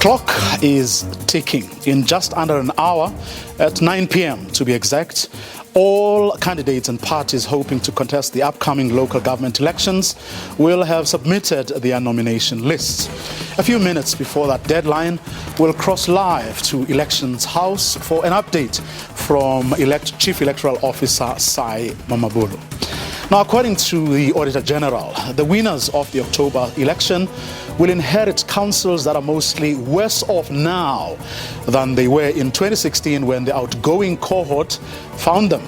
clock is ticking. In just under an hour, at 9 p.m. to be exact, all candidates and parties hoping to contest the upcoming local government elections will have submitted their nomination lists. A few minutes before that deadline, we'll cross live to Elections House for an update from Chief Electoral Officer Sai Mamabolo. Now, according to the Auditor General, the winners of the October election will inherit councils that are mostly worse off now than they were in 2016 when the outgoing cohort found them.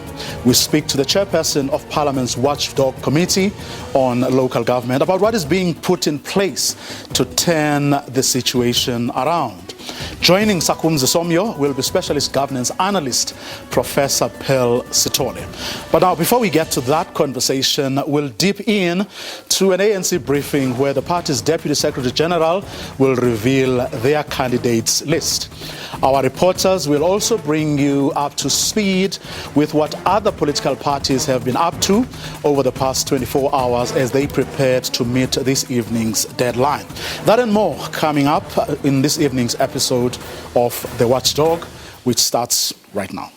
We speak to the chairperson of Parliament's Watchdog Committee on Local Government about what is being put in place to turn the situation around. Joining Sakumze Somyo will be Specialist Governance Analyst Professor Pearl Sitole. But now, before we get to that conversation, we'll dip in to an ANC briefing where the party's Deputy Secretary General will reveal their candidates' list. Our reporters will also bring you up to speed with what other political parties have been up to over the past 24 hours as they prepared to meet this evening's deadline. That and more coming up in this evening's episode of The Watchdog, which starts right now.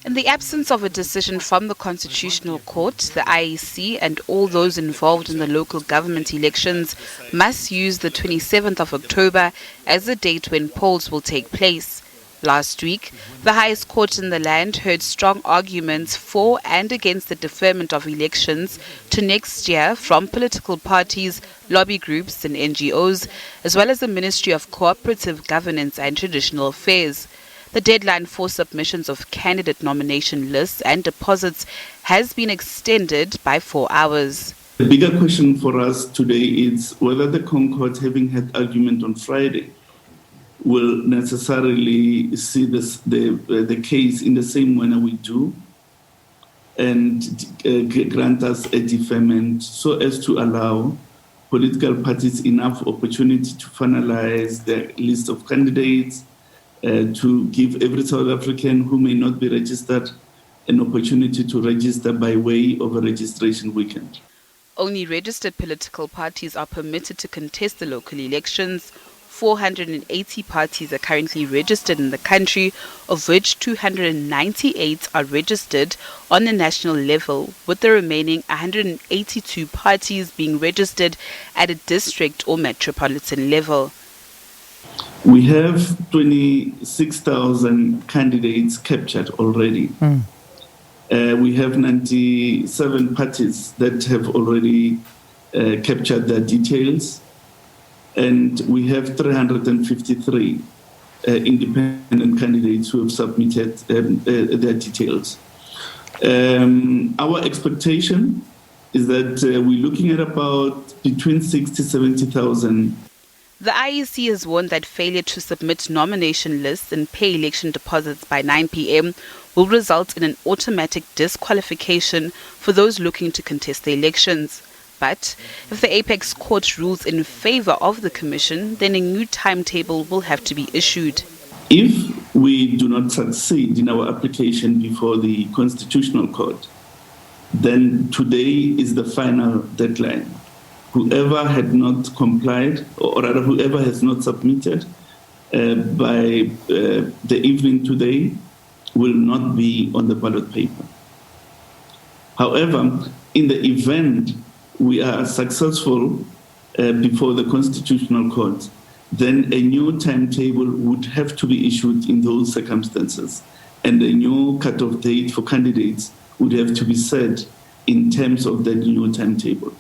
In the absence of a decision from the Constitutional Court, the IEC and all those involved in the local government elections must use the 27th of October as the date when polls will take place. Last week, the highest court in the land heard strong arguments for and against the deferment of elections to next year from political parties, lobby groups and NGOs, as well as the Ministry of Cooperative Governance and Traditional Affairs. The deadline for submissions of candidate nomination lists and deposits has been extended by 4 hours. The bigger question for us today is whether the Concord, having had argument on Friday, will necessarily see the case in the same manner we do and grant us a deferment so as to allow political parties enough opportunity to finalize their list of candidates, to give every South African who may not be registered an opportunity to register by way of a registration weekend. Only registered political parties are permitted to contest the local elections. 480 parties are currently registered in the country, of which 298 are registered on a national level, with the remaining 182 parties being registered at a district or metropolitan level. We have 26,000 candidates captured already. We have 97 parties that have already captured their details, and we have 353 independent candidates who have submitted their details. Our expectation is that we're looking at about between 60,000 to 70,000. The IEC has warned that failure to submit nomination lists and pay election deposits by 9 p.m. will result in an automatic disqualification for those looking to contest the elections. But if the Apex Court rules in favor of the Commission, then a new timetable will have to be issued. If we do not succeed in our application before the Constitutional Court, then today is the final deadline. Whoever had not complied, or rather whoever has not submitted by the evening today, will not be on the ballot paper. However, in the event we are successful before the Constitutional Court, then a new timetable would have to be issued in those circumstances, and a new cut-off date for candidates would have to be set in terms of that new timetable.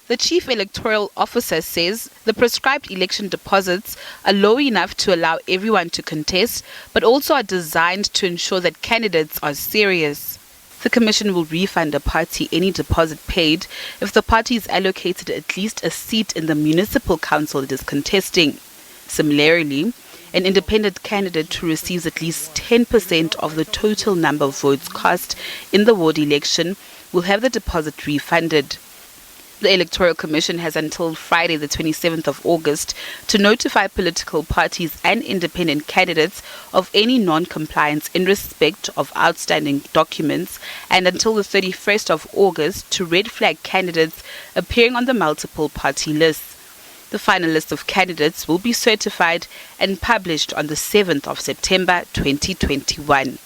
The Chief Electoral Officer says the prescribed election deposits are low enough to allow everyone to contest, but also are designed to ensure that candidates are serious. The Commission will refund a party any deposit paid if the party is allocated at least a seat in the municipal council it is contesting. Similarly, an independent candidate who receives at least 10% of the total number of votes cast in the ward election will have the deposit refunded. The Electoral Commission has until Friday, the 27th of August, to notify political parties and independent candidates of any non-compliance in respect of outstanding documents, and until the 31st of August to red flag candidates appearing on the multiple party lists. The final list of candidates will be certified and published on the 7th of September 2021.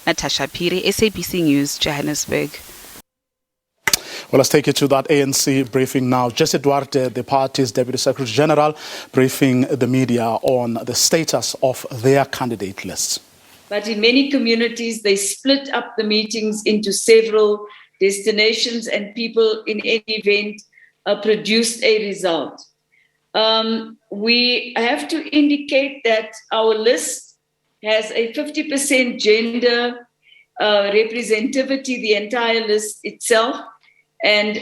Natasha Piri, SABC News, Johannesburg. Well, let's take you to that ANC briefing now. Jesse Duarte, the party's Deputy Secretary General, briefing the media on the status of their candidate lists. But in many communities, they split up the meetings into several destinations, and people in any event produced a result. We have to indicate that our list has a 50% gender representativity, the entire list itself, and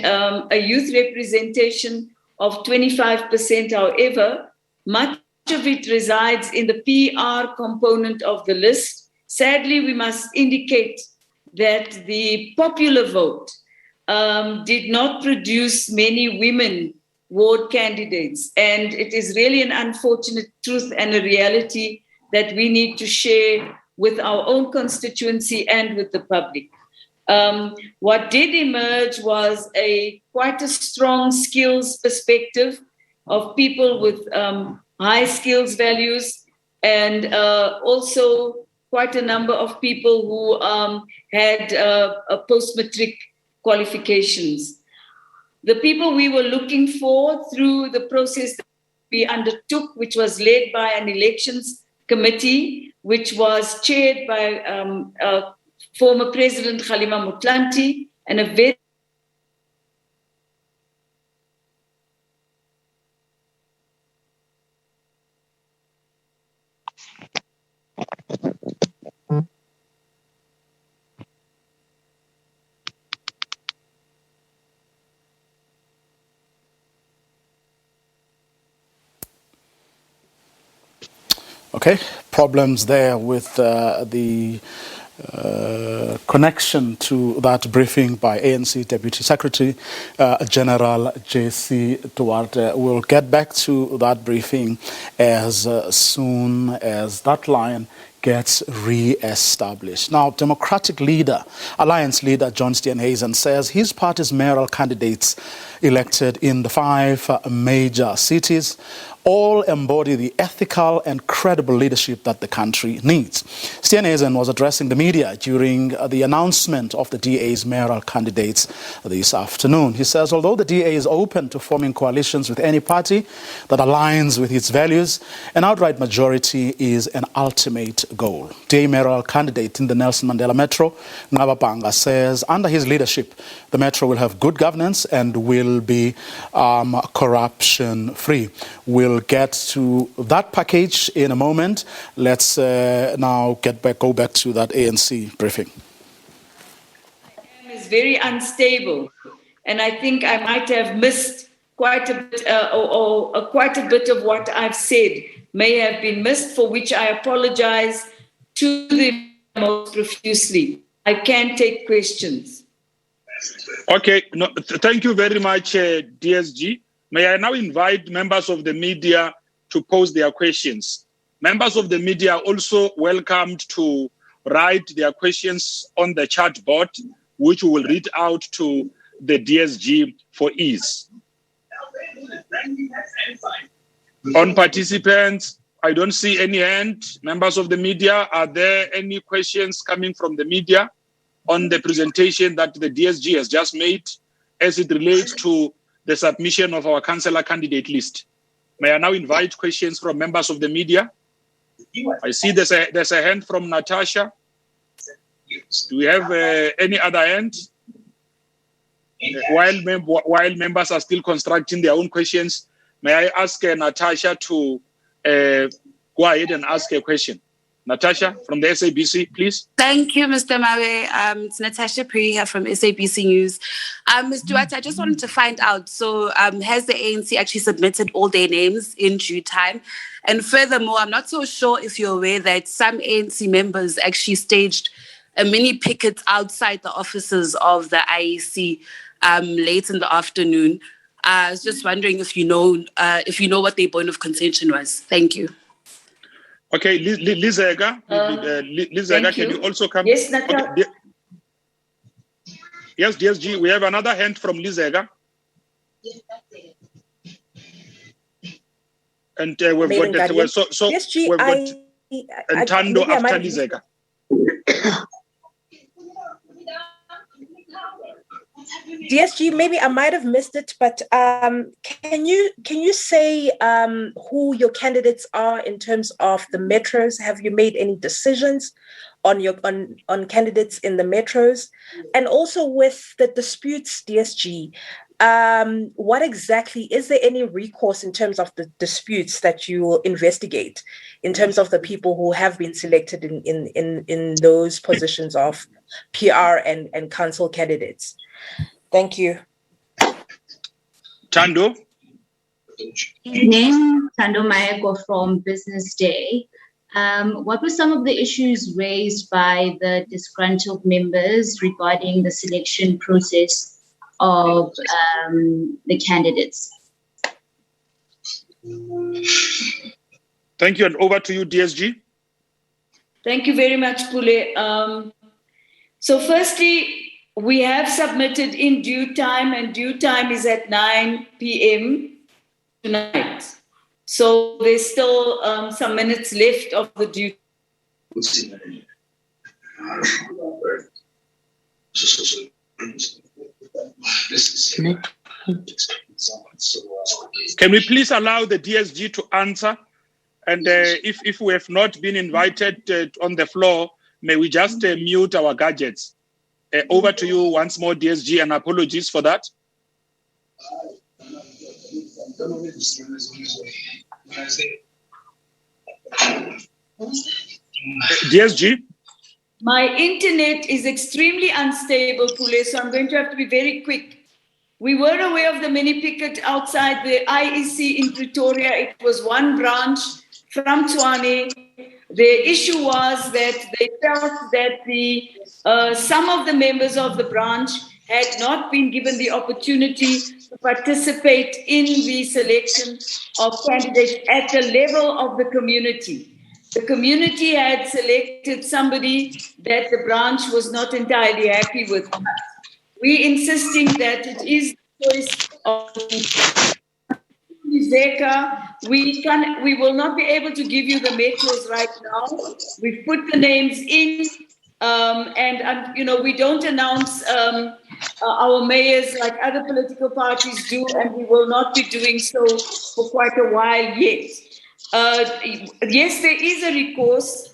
a youth representation of 25%. However, much of it resides in the PR component of the list. Sadly, we must indicate that the popular vote did not produce many women ward candidates, and it is really an unfortunate truth and a reality that we need to share with our own constituency and with the public. What did emerge was quite a strong skills perspective of people with high skills values, and also quite a number of people who had post-matric qualifications. The people we were looking for through the process that we undertook, which was led by an elections committee, which was chaired by former President Kgalema Motlanthe, and a very Okay, problems there with the connection to that briefing by ANC Deputy Secretary General Jesse Duarte. We'll get back to that briefing as soon as that line gets re-established. Now, Democratic Alliance leader John Steenhuisen says his party's mayoral candidates elected in the 5 major cities all embody the ethical and credible leadership that the country needs. Steenhuisen was addressing the media during the announcement of the DA's mayoral candidates this afternoon. He says although the DA is open to forming coalitions with any party that aligns with its values, an outright majority is an ultimate goal. DA mayoral candidate in the Nelson Mandela Metro, Ngababanga, says under his leadership, the Metro will have good governance and will be corruption-free. We'll get to that package in a moment. Let's now go back to that ANC briefing. It's very unstable, and I think I might have missed quite a bit, quite a bit of what I've said may have been missed, for which I apologize to the most profusely. I can take questions. Okay, thank you very much, DSG. May I now invite members of the media to pose their questions. Members of the media are also welcomed to write their questions on the chat board, which we will read out to the DSG for ease. On participants, I don't see any hand. Members of the media, are there any questions coming from the media on the presentation that the DSG has just made as it relates to the submission of our councillor candidate list? May I now invite questions from members of the media? I see there's a hand from Natasha. Do we have any other hand? While members are still constructing their own questions, may I ask Natasha to go ahead and ask a question? Natasha from the SABC, please. Thank you, Mr. Mawe. It's Natasha Puri here from SABC News. Ms. Duarte, I just wanted to find out, so has the ANC actually submitted all their names in due time? And furthermore, I'm not so sure if you're aware that some ANC members actually staged a mini picket outside the offices of the IEC late in the afternoon. I was just wondering if you know what their point of contention was. Thank you. Okay, Lizega, Thank can you also come? Yes, Natal. Okay, yes, DSG, we have another hand from Lizega. And we've got that. DSG, we've got Ntando after Lizega. DSG, maybe I might have missed it, but can you say who your candidates are in terms of the metros? Have you made any decisions on candidates in the metros? And also with the disputes, DSG, what exactly is there any recourse in terms of the disputes that you will investigate in terms of the people who have been selected in those positions of PR and council candidates? Thank you. Tando. Evening, Tando Mayeko from Business Day. What were some of the issues raised by the disgruntled members regarding the selection process of the candidates? Thank you, and over to you, DSG. Thank you very much, Pule. So firstly, we have submitted in due time, and due time is at 9 p.m. tonight. So there's still some minutes left of the due. Can we please allow the DSG to answer? And if we have not been invited on the floor, may we just mute our gadgets? Over to you once more, DSG, and apologies for that. DSG? My internet is extremely unstable, Pule, so I'm going to have to be very quick. We were aware of the mini picket outside the IEC in Pretoria. It was one branch from Tshwane. The issue was that they felt that some of the members of the branch had not been given the opportunity to participate in the selection of candidates at the level of the community. The community had selected somebody that the branch was not entirely happy with. We insisting that it is the choice of Zeka. We will not be able to give you the metros right now. We've put the names in, and we don't announce our mayors like other political parties do, and we will not be doing so for quite a while yet. Yes, there is a recourse.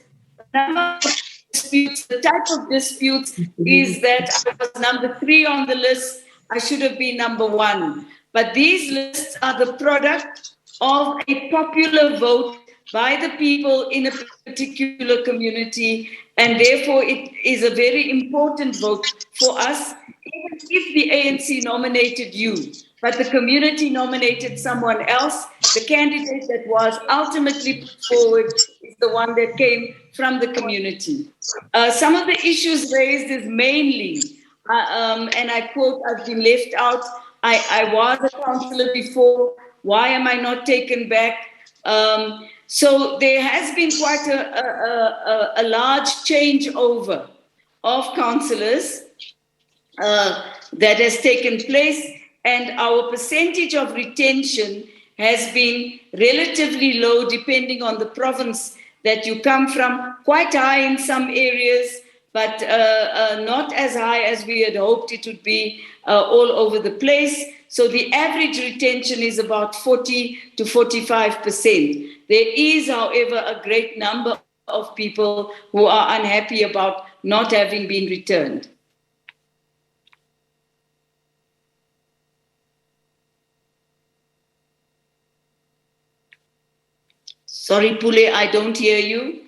The type of disputes is that I was number 3 on the list. I should have been number 1. But these lists are the product of a popular vote by the people in a particular community, and therefore it is a very important vote for us, even if the ANC nominated you. But the community nominated someone else. The candidate that was ultimately put forward is the one that came from the community. Some of the issues raised is mainly, and I quote, I've been left out. I was a councillor before. Why am I not taken back? So there has been quite a large changeover of councillors that has taken place. And our percentage of retention has been relatively low, depending on the province that you come from. Quite high in some areas, but not as high as we had hoped it would be all over the place. So the average retention is about 40 to 45%. There is, however, a great number of people who are unhappy about not having been returned. Sorry, Pule, I don't hear you.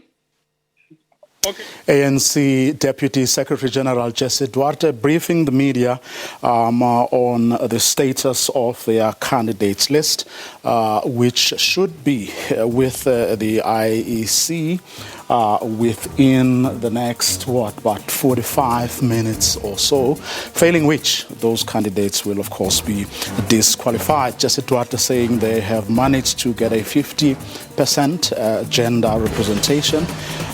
Okay. ANC Deputy Secretary General Jesse Duarte briefing the media on the status of their candidates list, which should be with the IEC within the next, about 45 minutes or so, failing which those candidates will, of course, be disqualified. Jesse Duarte saying they have managed to get a 50% gender representation,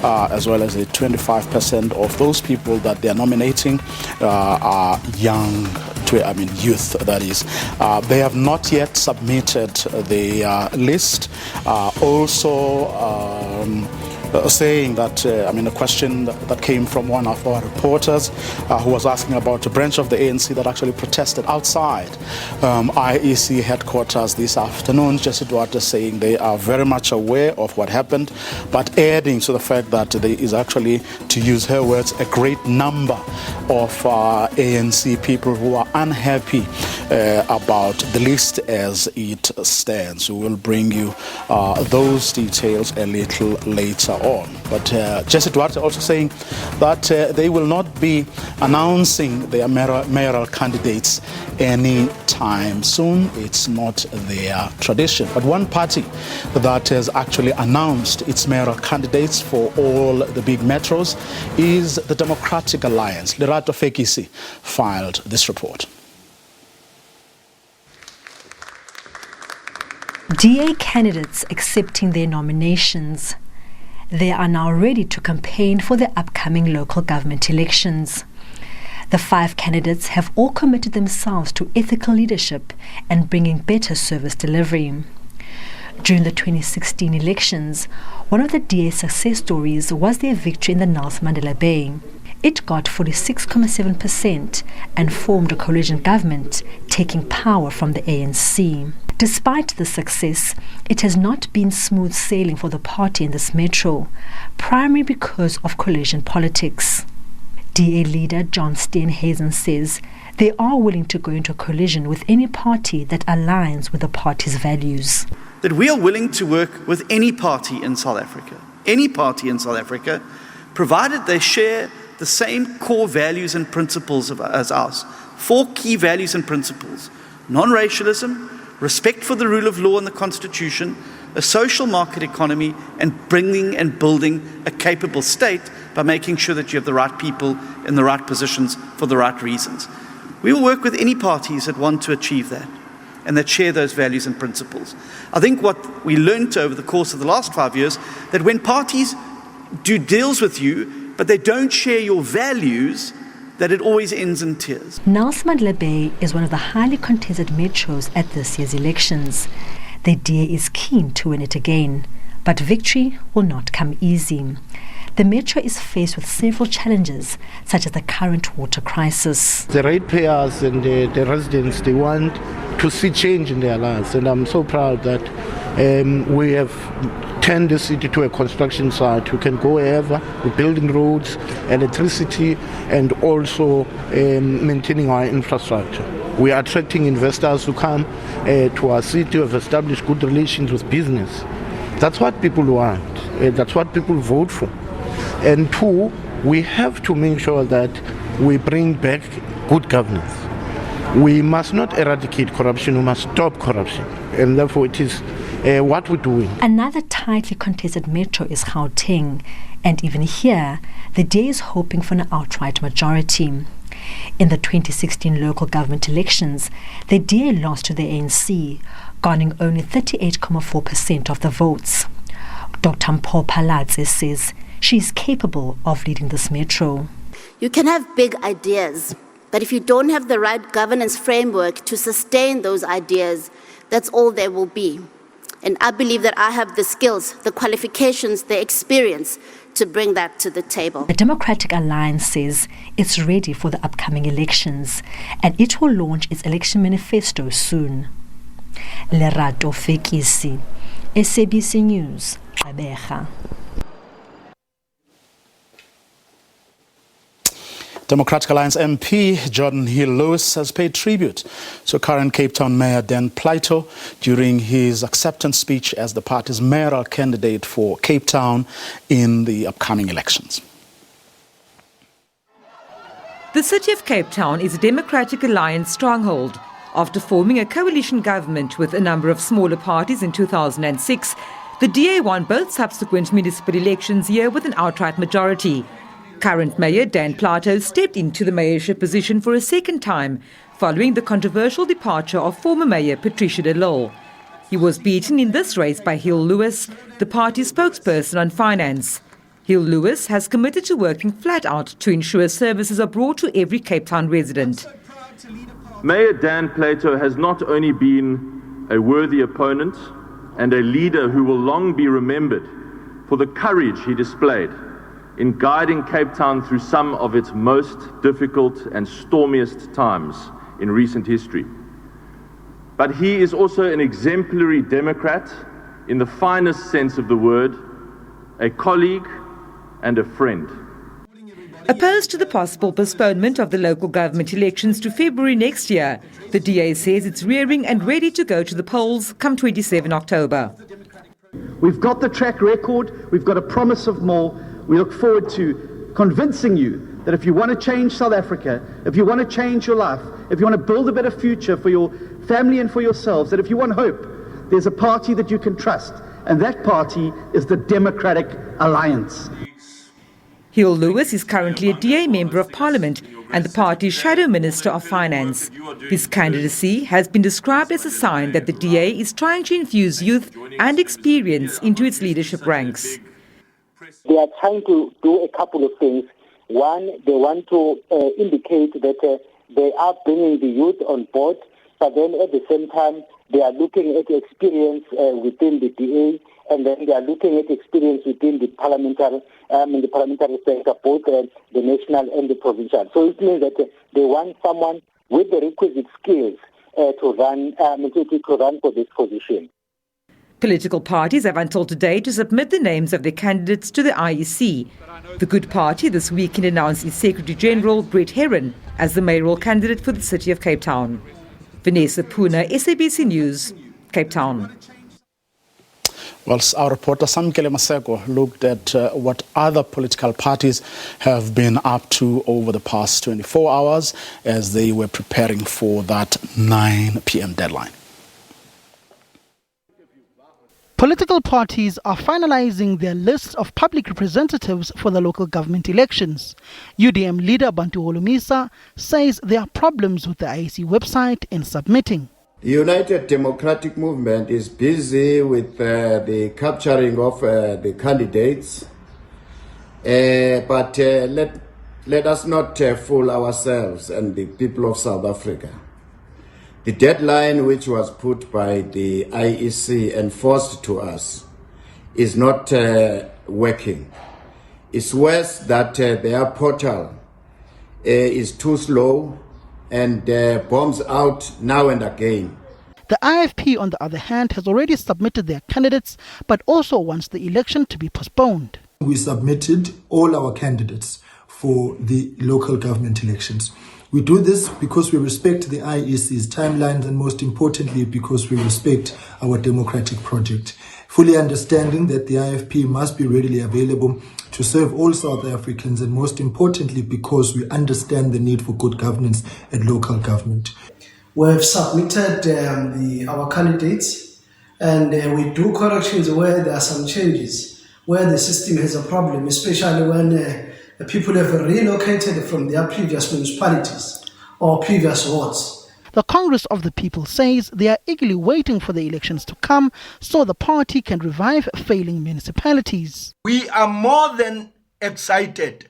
as well as a 25% of those people that they are nominating are young, youth, that is. They have not yet submitted the list. Saying that, a question that came from one of our reporters who was asking about a branch of the ANC that actually protested outside IEC headquarters this afternoon. Jesse Duarte saying they are very much aware of what happened, but adding to the fact that there is actually, to use her words, a great number of ANC people who are unhappy about the list as it stands. We will bring you those details a little later on. But Jesse Duarte also saying that they will not be announcing their mayoral candidates anytime soon. It's not their tradition. But one party that has actually announced its mayoral candidates for all the big metros is the Democratic Alliance. Lerato Fekisi filed this report. DA candidates accepting their nominations. They are now ready to campaign for the upcoming local government elections. The 5 candidates have all committed themselves to ethical leadership and bringing better service delivery. During the 2016 elections, one of the DA success stories was their victory in the Nelson Mandela Bay. It got 46.7% and formed a coalition government, taking power from the ANC. Despite the success, it has not been smooth sailing for the party in this metro, primarily because of coalition politics. DA leader John Steenhuisen says they are willing to go into a coalition with any party that aligns with the party's values. That we are willing to work with any party in South Africa, provided they share the same core values and principles as ours. 4 key values and principles: non-racialism, respect for the rule of law and the Constitution, a social market economy, and bringing and building a capable state by making sure that you have the right people in the right positions for the right reasons. We will work with any parties that want to achieve that and that share those values and principles. I think what we learned over the course of the last 5 years, that when parties do deals with you, but they don't share your values, that it always ends in tears. Nelson Mandela Bay is one of the highly contested metros at this year's elections. The DA is keen to win it again, but victory will not come easy. The metro is faced with several challenges, such as the current water crisis. The ratepayers and the residents, they want to see change in their lives, and I'm so proud that we have turned the city to a construction site. We can go wherever. We're building roads, electricity, and also maintaining our infrastructure. We are attracting investors who come to our city, have established good relations with business. That's what people want. That's what people vote for. And 2, we have to make sure that we bring back good governance. We must not eradicate corruption, we must stop corruption. And therefore it is what we're doing. Another tightly contested metro is Gauteng, and even here, the DA is hoping for an outright majority. In the 2016 local government elections, the DA lost to the ANC, garnering only 38.4% of the votes. Dr. Mpho Phalatse says she is capable of leading this metro. You can have big ideas, but if you don't have the right governance framework to sustain those ideas, that's all there will be. And I believe that I have the skills, the qualifications, the experience to bring that to the table. The Democratic Alliance says it's ready for the upcoming elections, and it will launch its election manifesto soon. Lerato Fekisi, SABC News, Gqeberha. Democratic Alliance MP Jordan Hill-Lewis has paid tribute to current Cape Town Mayor Dan Plato during his acceptance speech as the party's mayoral candidate for Cape Town in the upcoming elections. The city of Cape Town is a Democratic Alliance stronghold. After forming a coalition government with a number of smaller parties in 2006, The DA won both subsequent municipal elections here with an outright majority. Current Mayor Dan Plato stepped into the mayorship position for a second time following the controversial departure of former Mayor Patricia de Lille. He was beaten in this race by Hill Lewis, the party's spokesperson on finance. Hill Lewis has committed to working flat out to ensure services are brought to every Cape Town resident. Mayor Dan Plato has not only been a worthy opponent and a leader who will long be remembered for the courage he displayed in guiding Cape Town through some of its most difficult and stormiest times in recent history, but he is also an exemplary Democrat in the finest sense of the word, a colleague and a friend. Opposed to the possible postponement of the local government elections to February next year, the DA says it's rearing and ready to go to the polls come 27 October. We've got the track record, we've got a promise of more. We look forward to convincing you that if you want to change South Africa, if you want to change your life, if you want to build a better future for your family and for yourselves, that if you want hope, there's a party that you can trust, and that party is the Democratic Alliance. Hill Lewis is currently a DA Member of Parliament and the party's Shadow Minister of Finance. His candidacy has been described as a sign that the DA is trying to infuse youth and experience into its leadership ranks. They are trying to do a couple of things. One, they want to indicate that they are bringing the youth on board, but then at the same time, they are looking at experience within the DA, and then they are looking at experience within the parliamentary sector, both the national and the provincial. So it means that they want someone with the requisite skills to run for this position. Political parties have until today to submit the names of their candidates to the IEC. The Good Party this weekend announced its Secretary-General, Brett Herron, as the mayoral candidate for the city of Cape Town. Vanessa Puna, SABC News, Cape Town. Well, our reporter Samkele Maseko looked at what other political parties have been up to over the past 24 hours as they were preparing for that 9 p.m. deadline. Political parties are finalizing their list of public representatives for the local government elections. UDM leader Bantu Holomisa says there are problems with the IEC website in submitting. The United Democratic Movement is busy with the capturing of the candidates, but let us not fool ourselves and the people of South Africa. The deadline which was put by the IEC and forced to us is not working. It's worse that their portal is too slow and bombs out now and again. The IFP, on the other hand, has already submitted their candidates, but also wants the election to be postponed. We submitted all our candidates for the local government elections. We do this because we respect the IEC's timelines and most importantly because we respect our democratic project, fully understanding that the IFP must be readily available to serve all South Africans and most importantly because we understand the need for good governance at local government. We have submitted our candidates and we do corrections where there are some changes, where the system has a problem, especially when people have relocated from their previous municipalities or previous wards. The Congress of the People says they are eagerly waiting for the elections to come so the party can revive failing municipalities. We are more than excited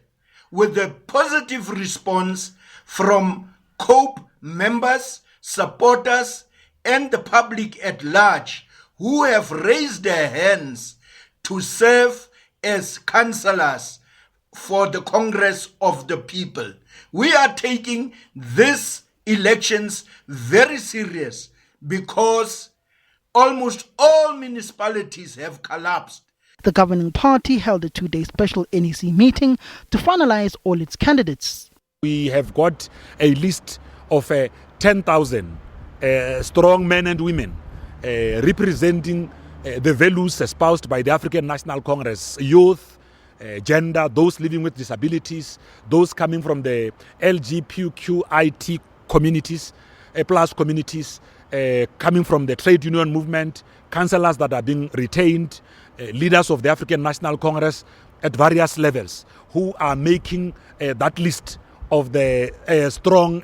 with the positive response from COPE members, supporters, and the public at large who have raised their hands to serve as councillors for the Congress of the People. We are taking these elections very serious because almost all municipalities have collapsed. The governing party held a 2-day special NEC meeting to finalize all its candidates. We have got a list of 10,000 strong men and women representing the values espoused by the African National Congress, youth, gender, those living with disabilities, those coming from the LGBTQIT communities, plus communities, coming from the trade union movement, councillors that are being retained, leaders of the African National Congress at various levels who are making that list of the strong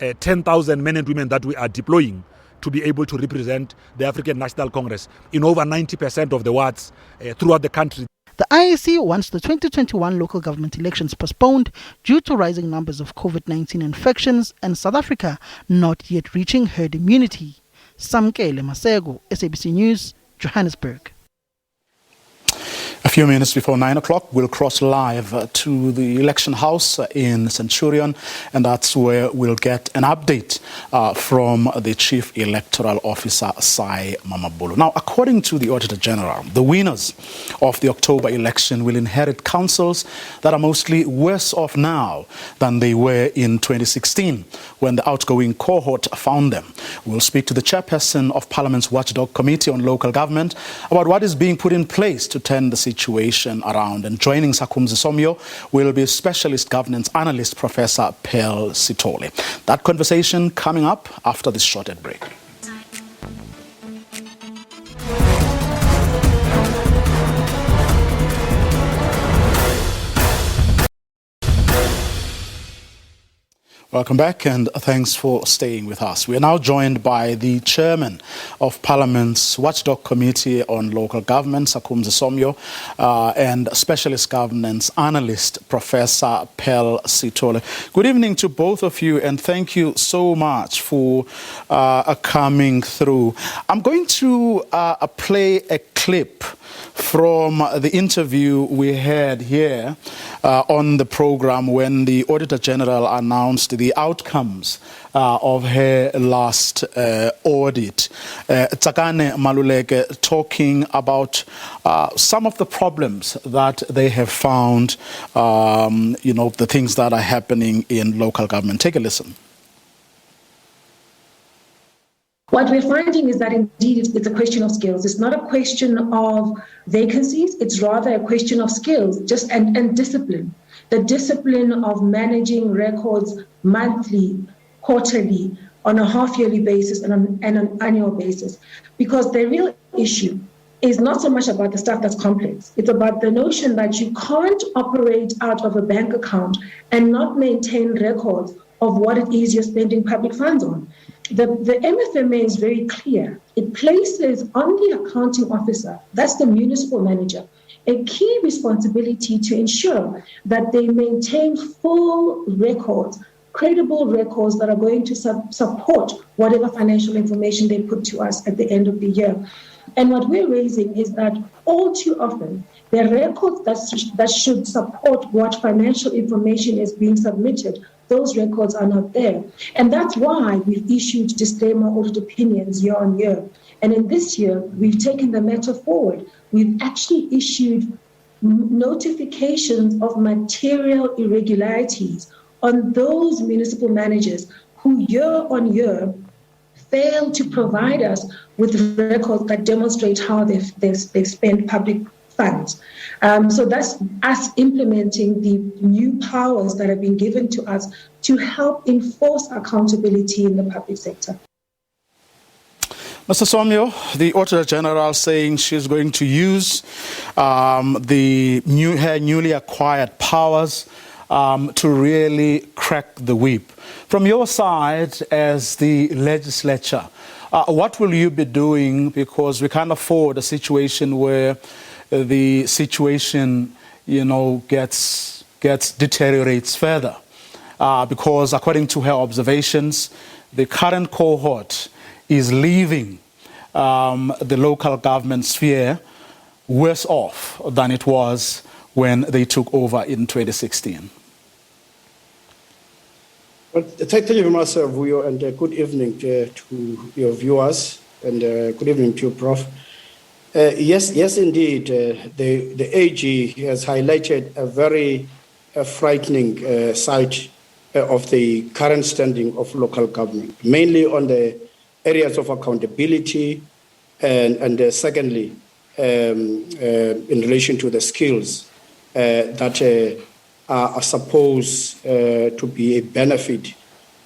10,000 men and women that we are deploying to be able to represent the African National Congress in over 90% of the wards throughout the country. The IEC wants the 2021 local government elections postponed due to rising numbers of COVID-19 infections and South Africa not yet reaching herd immunity. Samkele Masego, SABC News, Johannesburg. A few minutes before 9 o'clock, we'll cross live to the election house in Centurion, and that's where we'll get an update from the Chief Electoral Officer, Sai Mamabolo. Now, according to the Auditor General, the winners of the October election will inherit councils that are mostly worse off now than they were in 2016, when the outgoing cohort found them. We'll speak to the chairperson of Parliament's Watchdog Committee on Local Government about what is being put in place to turn the situation around. And joining Sakumzi Somyo will be specialist governance analyst Professor Pearl Sithole. That conversation coming up after this short ad break. Welcome back, and thanks for staying with us. We are now joined by the chairman of Parliament's Watchdog Committee on Local Government, Sakumzi Somyo, and specialist governance analyst, Professor Pearl Sithole. Good evening to both of you, and thank you so much for coming through. I'm going to play a clip from the interview we had here on the program when the Auditor General announced the outcomes of her last audit. Tsakane Maluleke talking about some of the problems that they have found, the things that are happening in local government. Take a listen. What we're finding is that indeed it's a question of skills. It's not a question of vacancies. It's rather a question of skills and discipline. The discipline of managing records monthly, quarterly, on a half-yearly basis and an annual basis. Because the real issue is not so much about the stuff that's complex. It's about the notion that you can't operate out of a bank account and not maintain records of what it is you're spending public funds on. The MFMA is very clear. It places on the accounting officer, that's the municipal manager, a key responsibility to ensure that they maintain full records, credible records that are going to support whatever financial information they put to us at the end of the year. And what we're raising is that all too often, the records that should support what financial information is being submitted, those records are not there. And that's why we've issued disclaimer audit opinions year on year. And in this year, we've taken the matter forward. We've actually issued notifications of material irregularities on those municipal managers who year on year fail to provide us with records that demonstrate how they've spent public funds. So that's us implementing the new powers that have been given to us to help enforce accountability in the public sector. Mr. Somyo, the Auditor General saying she's going to use her newly acquired powers to really crack the whip. From your side as the legislature, what will you be doing? Because we can't afford a situation where the situation, deteriorates further. Because according to her observations, the current cohort is leaving the local government sphere worse off than it was when they took over in 2016. Well, thank you very much, Vuyo, and good evening to your viewers, and good evening to you, Prof. Yes, indeed, the AG has highlighted a very frightening side of the current standing of local government, mainly on the areas of accountability, and secondly, in relation to the skills that are supposed to be a benefit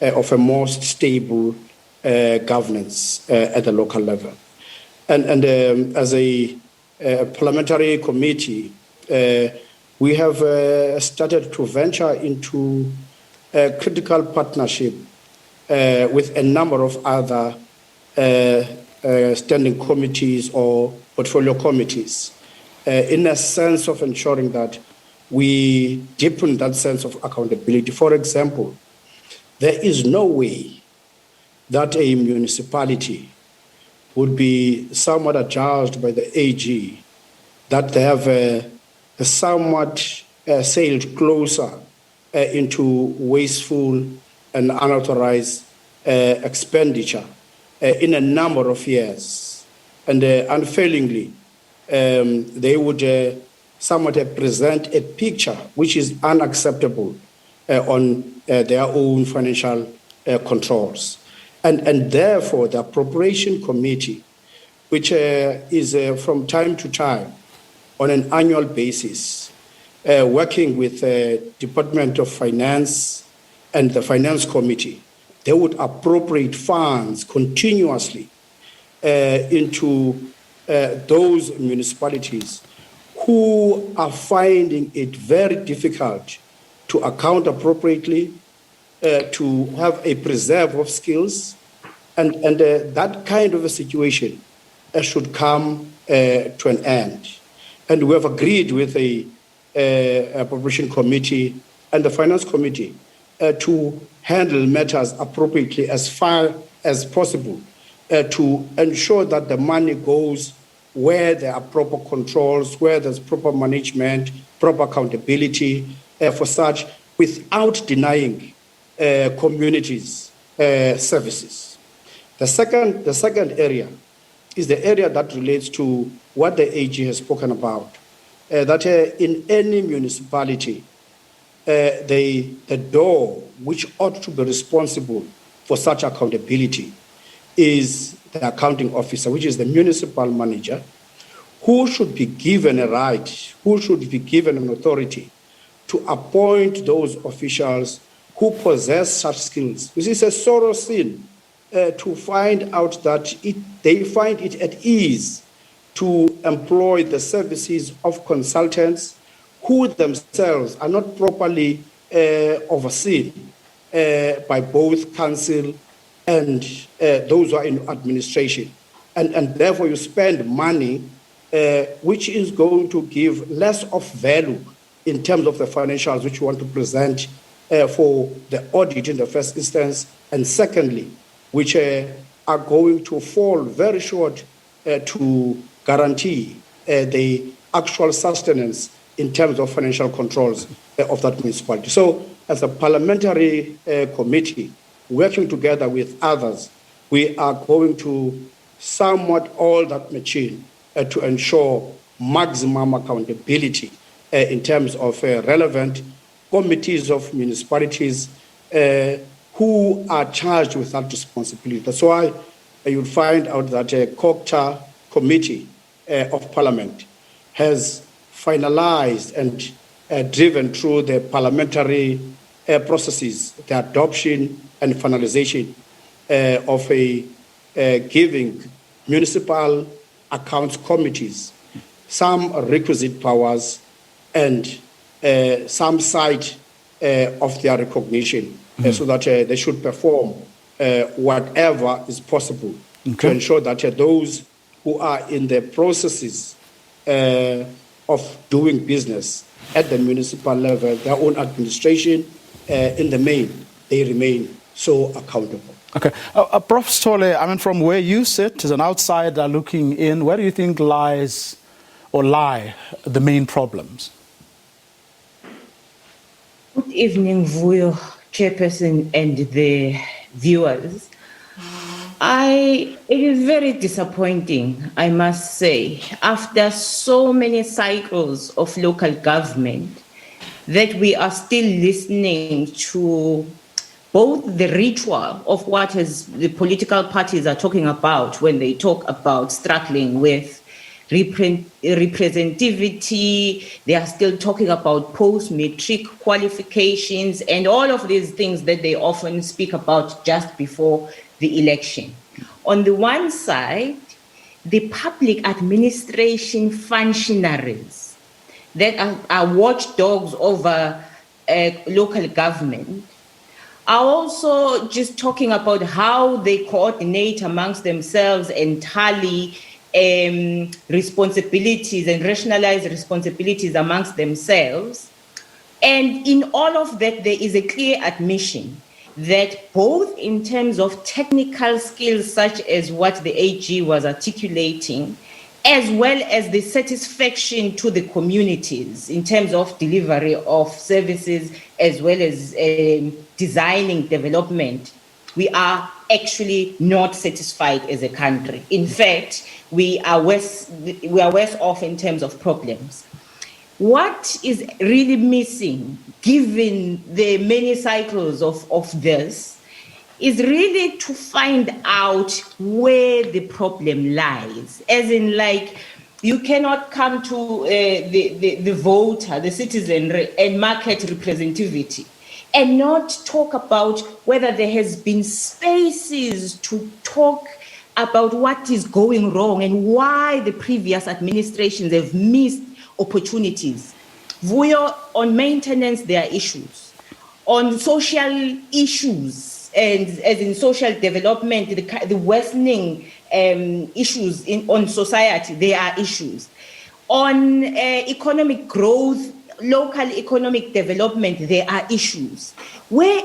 of a more stable governance at the local level. And as a parliamentary committee, we have started to venture into a critical partnership with a number of other standing committees or portfolio committees in a sense of ensuring that we deepen that sense of accountability. For example, there is no way that a municipality would be somewhat adjudged by the AG that they have somewhat sailed closer into wasteful and unauthorized expenditure in a number of years. And unfailingly, they would somewhat present a picture which is unacceptable on their own financial controls. And therefore, the Appropriation Committee, which is from time to time on an annual basis, working with the Department of Finance and the Finance Committee, they would appropriate funds continuously into those municipalities who are finding it very difficult to account appropriately, to have a preserve of skills, and that kind of a situation should come to an end. And we have agreed with the Appropriation Committee and the Finance Committee to handle matters appropriately as far as possible to ensure that the money goes where there are proper controls, where there's proper management, proper accountability for such, without denying communities services. The second area is the area that relates to what the AG has spoken about, that in any municipality, the door which ought to be responsible for such accountability is the accounting officer, which is the municipal manager, who should be given a right, who should be given an authority to appoint those officials who possess such skills. This is a sorrow sin to find out that they find it at ease to employ the services of consultants who themselves are not properly overseen by both council and those who are in administration. And therefore you spend money which is going to give less of value in terms of the financials which you want to present for the audit in the first instance, and secondly, which are going to fall very short to guarantee the actual sustenance in terms of financial controls of that municipality. So as a parliamentary committee, working together with others, we are going to somewhat oil that machine to ensure maximum accountability in terms of relevant committees of municipalities who are charged with that responsibility. That's why you'll find out that a COCTA committee of Parliament has finalized and driven through the parliamentary processes, the adoption and finalization of giving municipal accounts committees some requisite powers and some side of their recognition so that they should perform whatever is possible to ensure that those who are in the processes of doing business at the municipal level, their own administration, in the main, they remain so accountable. Okay. Prof. Stole, I mean, from where you sit as an outsider looking in, where do you think lie the main problems? Good evening, Vuyo, Chairperson, and the viewers. It is very disappointing, I must say, after so many cycles of local government, that we are still listening to both the ritual of what the political parties are talking about when they talk about struggling with representativity. They are still talking about post-matric qualifications and all of these things that they often speak about just before the election. On the one side, the public administration functionaries that are watchdogs over local government are also just talking about how they coordinate amongst themselves and tally responsibilities and rationalize responsibilities amongst themselves. And in all of that, there is a clear admission that both in terms of technical skills, such as what the AG was articulating, as well as the satisfaction to the communities in terms of delivery of services, as well as designing development, we are actually not satisfied as a country. In fact, we are worse off in terms of problems. What is really missing, given the many cycles of this, is really to find out where the problem lies. As in, like, you cannot come to the voter, the citizen, and market representativity, and not talk about whether there has been spaces to talk about what is going wrong and why the previous administrations have missed opportunities. Vuyo, on maintenance, there are issues. On social issues, and as in social development, the worsening issues on society, there are issues. On economic growth, local economic development, there are issues. When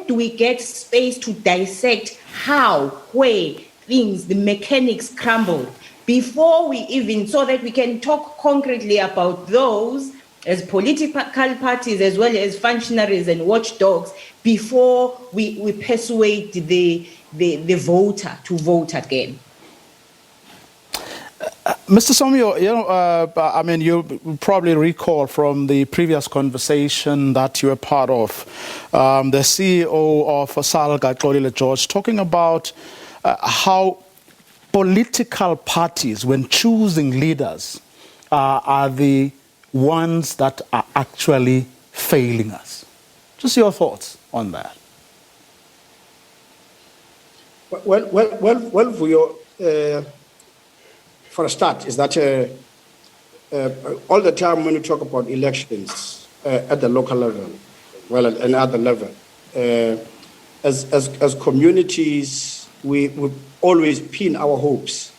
do we get space to dissect how, where things, the mechanics crumbled, before we even, so that we can talk concretely about those as political parties as well as functionaries and watchdogs before we persuade the voter to vote again? Mr. Somyo, I mean, you probably recall from the previous conversation that you were part of, the CEO of SALGA, Xolile George, talking about how political parties, when choosing leaders, are the ones that are actually failing us. Just your thoughts on that. Well, for a start, is that all the time when you talk about elections at the local level, well, at another level, as communities, we always pin our hopes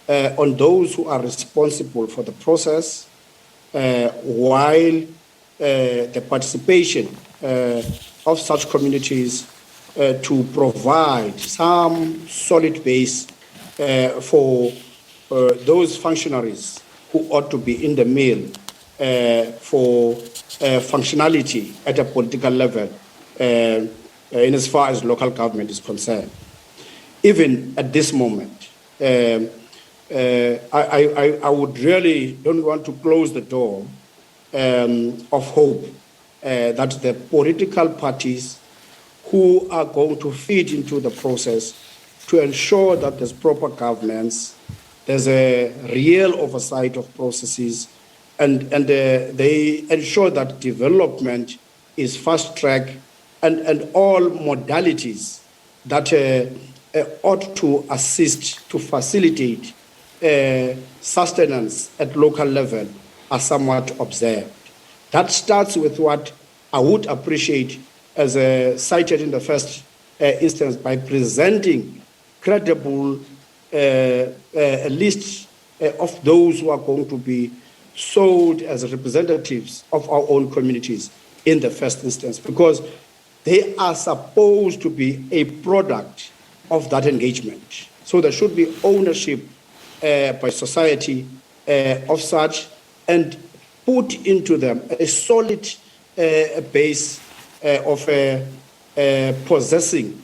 on those who are responsible for the process, while the participation of such communities to provide some solid base for those functionaries who ought to be in the mill for functionality at a political level in as far as local government is concerned. Even at this moment, I would really don't want to close the door of hope that the political parties who are going to feed into the process to ensure that there's proper governance, there's a real oversight of processes, and they ensure that development is fast-tracked and all modalities that ought to assist to facilitate sustenance at local level are somewhat observed. That starts with what I would appreciate, as cited in the first instance, by presenting credible a list of those who are going to be sold as representatives of our own communities in the first instance, because they are supposed to be a product of that engagement. So there should be ownership by society of such, and put into them a solid base of possessing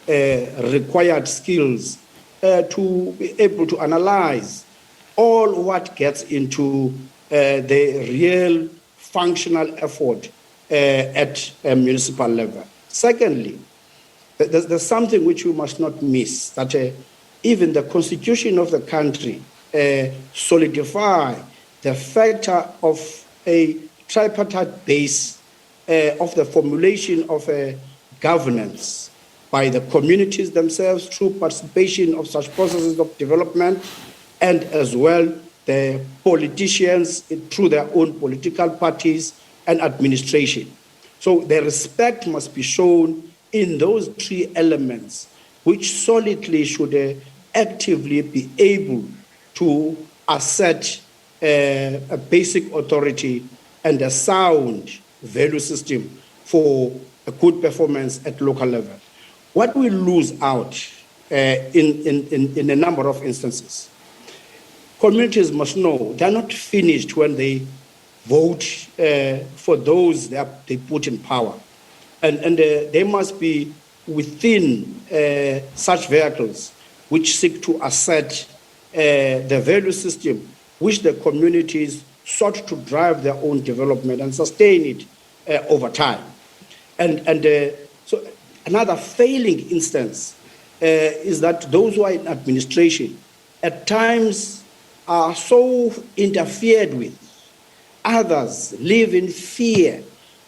required skills to be able to analyze all what gets into the real functional effort at a municipal level. Secondly, there's something which you must not miss, that even the constitution of the country solidify the factor of a tripartite base of the formulation of a governance by the communities themselves through participation of such processes of development, and as well the politicians through their own political parties and administration. So the respect must be shown in those three elements, which solidly should actively be able to assert a basic authority and a sound value system for a good performance at local level. What we lose out in a number of instances, communities must know they're not finished when they vote for those that they put in power. And they must be within such vehicles which seek to assert the value system which the communities sought to drive their own development and sustain it over time. So another failing instance is that those who are in administration at times are so interfered with. Others live in fear.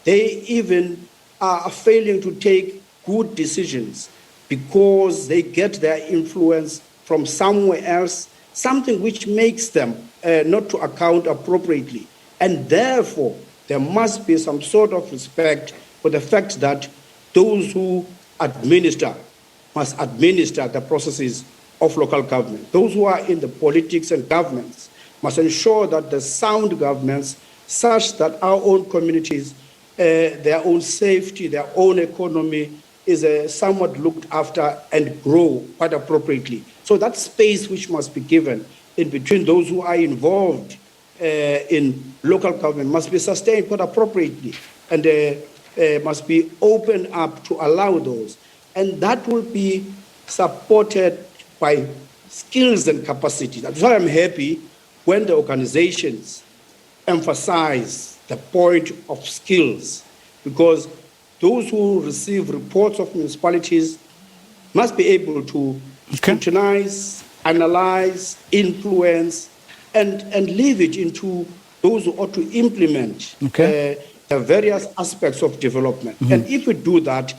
They even are failing to take good decisions because they get their influence from somewhere else, something which makes them not to account appropriately. And therefore, there must be some sort of respect for the fact that those who administer must administer the processes of local government. Those who are in the politics and governments must ensure that the sound governments, such that our own communities, their own safety, their own economy is somewhat looked after and grow quite appropriately. So that space which must be given in between those who are involved in local government must be sustained quite appropriately and must be opened up to allow those. And that will be supported by skills and capacity. That's why I'm happy when the organizations emphasize the point of skills, because those who receive reports of municipalities must be able to scrutinize, analyze, influence, and leave it into those who ought to implement the various aspects of development. And if we do that,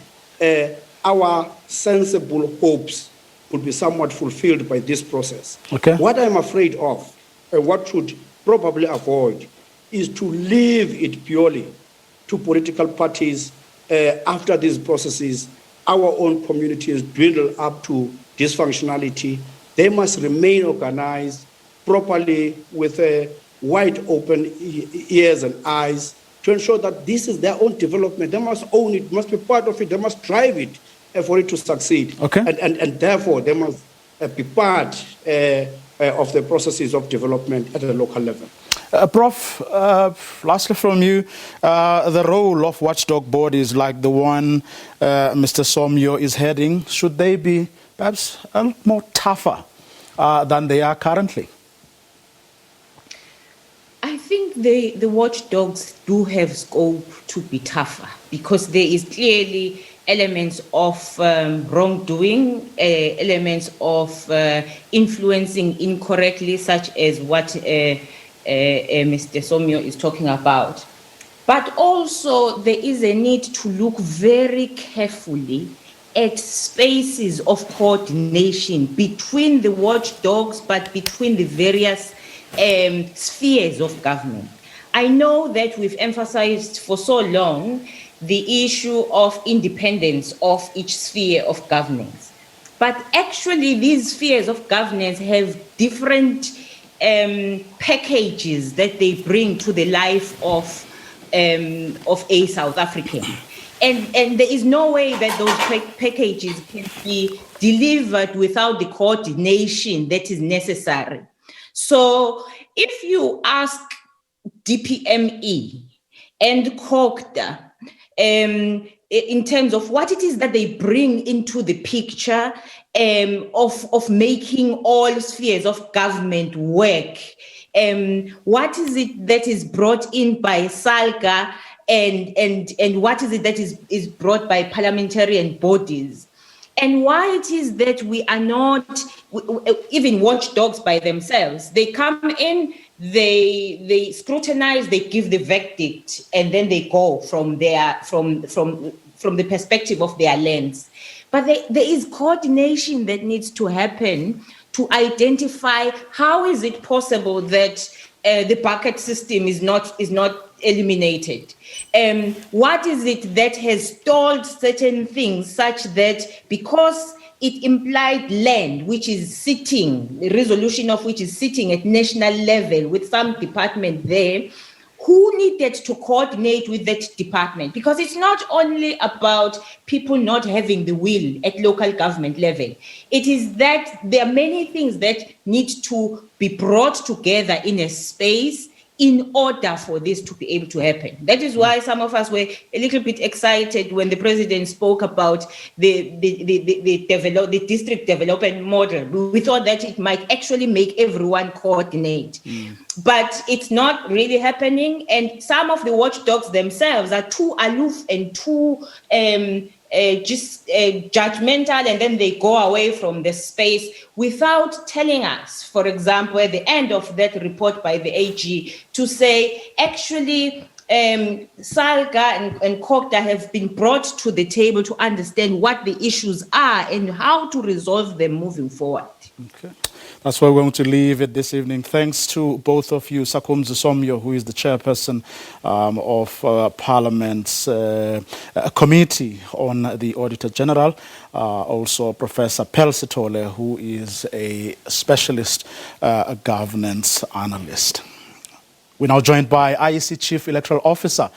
our sensible hopes will be somewhat fulfilled by this process. What I'm afraid of, and what should probably avoid, is to leave it purely to political parties after these processes. Our own communities dwindle up to dysfunctionality. They must remain organized properly with wide open ears and eyes to ensure that this is their own development. They must own it, must be part of it, they must drive it for it to succeed. And therefore, they must be part of the processes of development at the local level. Prof, lastly from you, the role of watchdog bodies like the one Mr. Somyo is heading, should they be perhaps a lot more tougher than they are currently? I think the watchdogs do have scope to be tougher because there is clearly elements of wrongdoing, elements of influencing incorrectly, such as what Mr. Somyo is talking about. But also there is a need to look very carefully at spaces of coordination between the watchdogs, but between the various spheres of government. I know that we've emphasized for so long the issue of independence of each sphere of governance. But actually these spheres of governance have different packages that they bring to the life of a South African. And there is no way that those packages can be delivered without the coordination that is necessary. So if you ask DPME and COGTA in terms of what it is that they bring into the picture of making all spheres of government work, what is it that is brought in by SALGA and what is it that is brought by parliamentarian bodies? And why it is that we are not, even watchdogs by themselves, they come in, they scrutinize, they give the verdict, and then they go from the perspective of their lens. But there is coordination that needs to happen to identify how is it possible that the bucket system is not eliminated. What is it that has stalled certain things such that because it implied land, which is sitting, the resolution of which is sitting at national level with some department there, who needed to coordinate with that department? Because it's not only about people not having the will at local government level. It is that there are many things that need to be brought together in a space in order for this to be able to happen. That is why some of us were a little bit excited when the president spoke about the district development model. We thought that it might actually make everyone coordinate. But it's not really happening. And some of the watchdogs themselves are too aloof and too judgmental, and then they go away from the space without telling us, for example, at the end of that report by the AG, to say, actually, SALGA and COGTA have been brought to the table to understand what the issues are and how to resolve them moving forward. Okay. That's where we're going to leave it this evening. Thanks to both of you, Sakumzi Somyo, who is the chairperson of Parliament's Committee on the Auditor General, also Professor Pelsitole, who is a specialist governance analyst. We're now joined by IEC Chief Electoral Officer,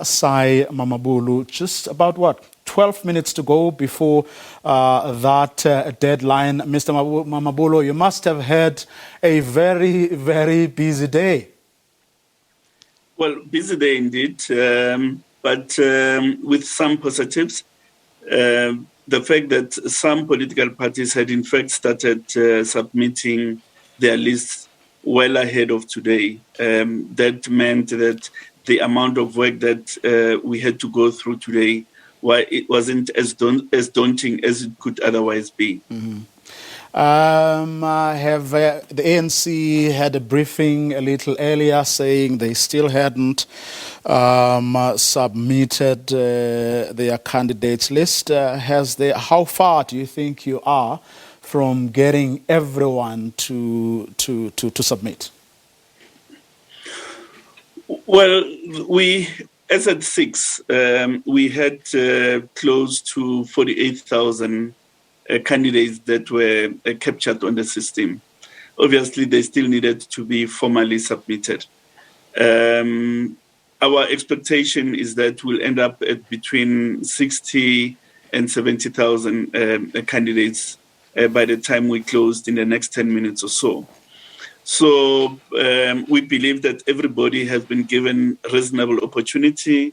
Sai Mamabulu. Just about 12 minutes to go before that deadline. Mr. Mamabulu, you must have had a very, very busy day. Well, busy day indeed, but with some positives. The fact that some political parties had in fact started submitting their lists well ahead of today. That meant that the amount of work that we had to go through today, why it wasn't as daunting as it could otherwise be. Mm-hmm. Have the ANC had a briefing a little earlier saying they still hadn't submitted their candidates list? How far do you think you are from getting everyone to submit? Well, as at 6, we had close to 48,000 candidates that were captured on the system. Obviously, they still needed to be formally submitted. Our expectation is that we'll end up at between 60 and 70,000 candidates by the time we closed in the next 10 minutes or so. So we believe that everybody has been given reasonable opportunity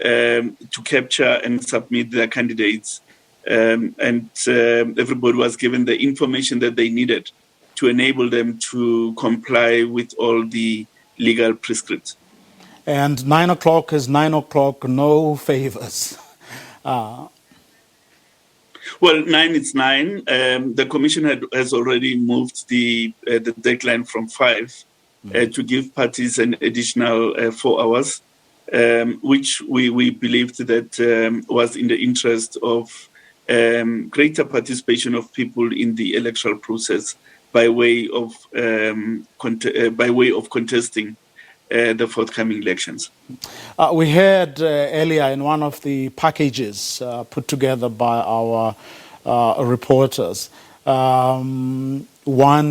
to capture and submit their candidates. And everybody was given the information that they needed to enable them to comply with all the legal prescripts. And 9 o'clock is 9 o'clock, no favors. Well, 9 is 9. The Commission has already moved the deadline from 5 to give parties an additional 4 hours, which we believed that was in the interest of greater participation of people in the electoral process by way of contesting the forthcoming elections. We heard earlier in one of the packages put together by our reporters, one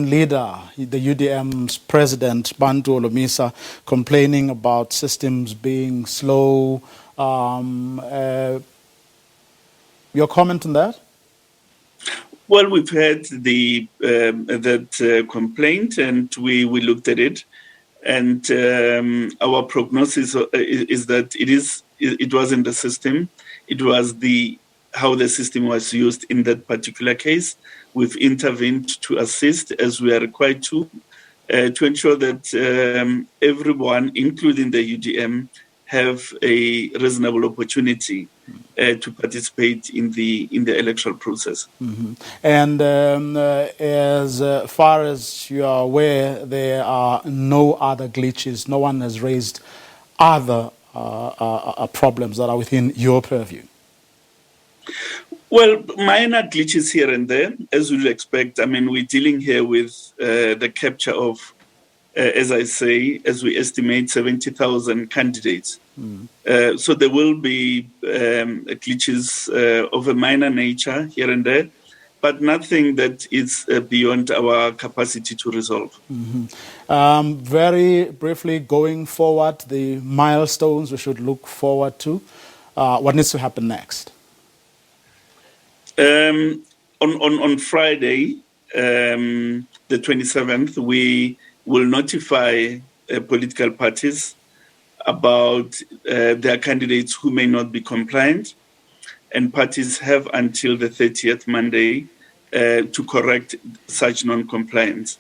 leader, the UDM's president, Bantu Olomisa, complaining about systems being slow. Your comment on that? Well, we've heard that complaint, and we looked at it. And our prognosis is that it wasn't the system; it was how the system was used in that particular case. We've intervened to assist as we are required to ensure that everyone, including the UDM, have a reasonable opportunity to participate in the electoral process. Mm-hmm. And as far as you are aware, there are no other glitches. No one has raised other problems that are within your purview. Well, minor glitches here and there, as you'd expect. I mean, we're dealing here with the capture of, as I say, as we estimate, 70,000 candidates. So there will be glitches of a minor nature here and there, but nothing that is beyond our capacity to resolve. Very briefly, going forward, the milestones we should look forward to. What needs to happen next? On Friday, the 27th, we will notify political parties about their candidates who may not be compliant, and parties have until the 30th Monday to correct such non-compliance.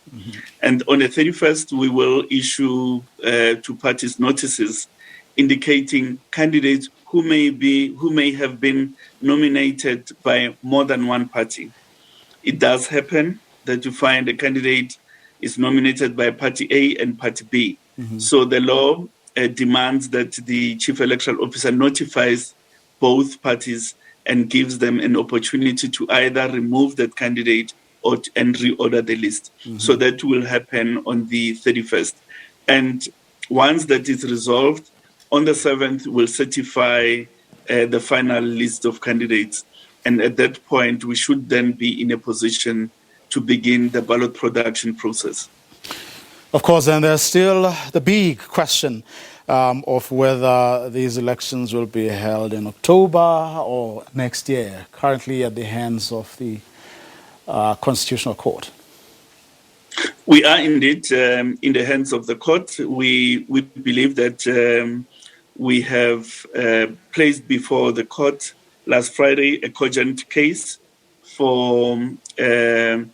And on the 31st, we will issue to parties notices indicating candidates who may have been nominated by more than one party. It does happen that you find a candidate is nominated by Party A and Party B. So the law demands that the Chief Electoral Officer notifies both parties and gives them an opportunity to either remove that candidate and reorder the list. So that will happen on the 31st. And once that is resolved, on the 7th, we'll certify the final list of candidates. And at that point, we should then be in a position to begin the ballot production process. Of course, and there's still the big question of whether these elections will be held in October or next year, currently at the hands of the Constitutional Court. We are indeed in the hands of the court. We believe that we have placed before the court last Friday a cogent case for an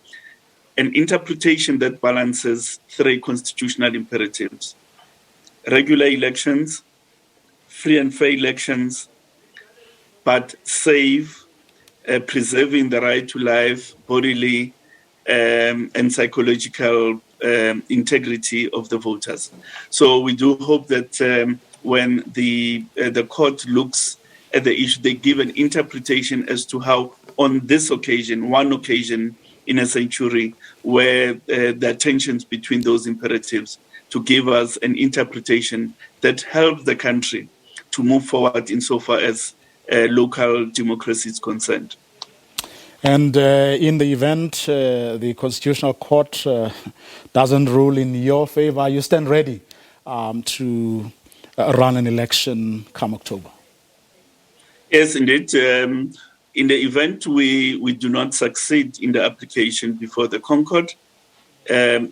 interpretation that balances three constitutional imperatives: regular elections, free and fair elections, but safe, preserving the right to life, bodily and psychological integrity of the voters. So we do hope that when the court looks at the issue, they give an interpretation as to how on this occasion, one occasion in a century, where there are tensions between those imperatives, to give us an interpretation that helps the country to move forward insofar as local democracy is concerned. And in the event the Constitutional Court doesn't rule in your favor, you stand ready to run an election come October? Yes, indeed. In the event we do not succeed in the application before the Concord,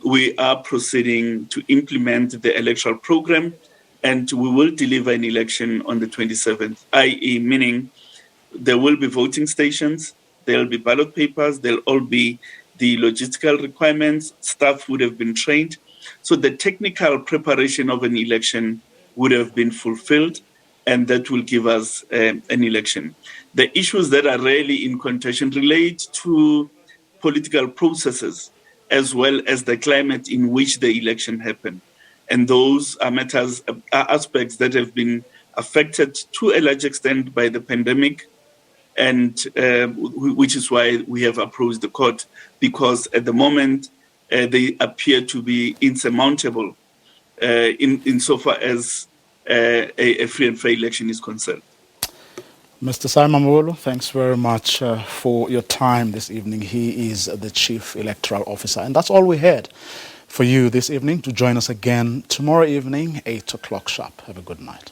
we are proceeding to implement the electoral program, and we will deliver an election on the 27th, i.e. meaning there will be voting stations, there will be ballot papers, there will all be the logistical requirements, staff would have been trained. So the technical preparation of an election would have been fulfilled, and that will give us an election. The issues that are really in contention relate to political processes as well as the climate in which the election happened. And those are matters, are aspects that have been affected to a large extent by the pandemic, and which is why we have approached the court, because at the moment they appear to be insurmountable insofar as a free and fair election is concerned. Mr. Simon Mawolo, thanks very much for your time this evening. He is the Chief Electoral Officer. And that's all we had for you this evening. To join us again tomorrow evening, 8 o'clock sharp. Have a good night.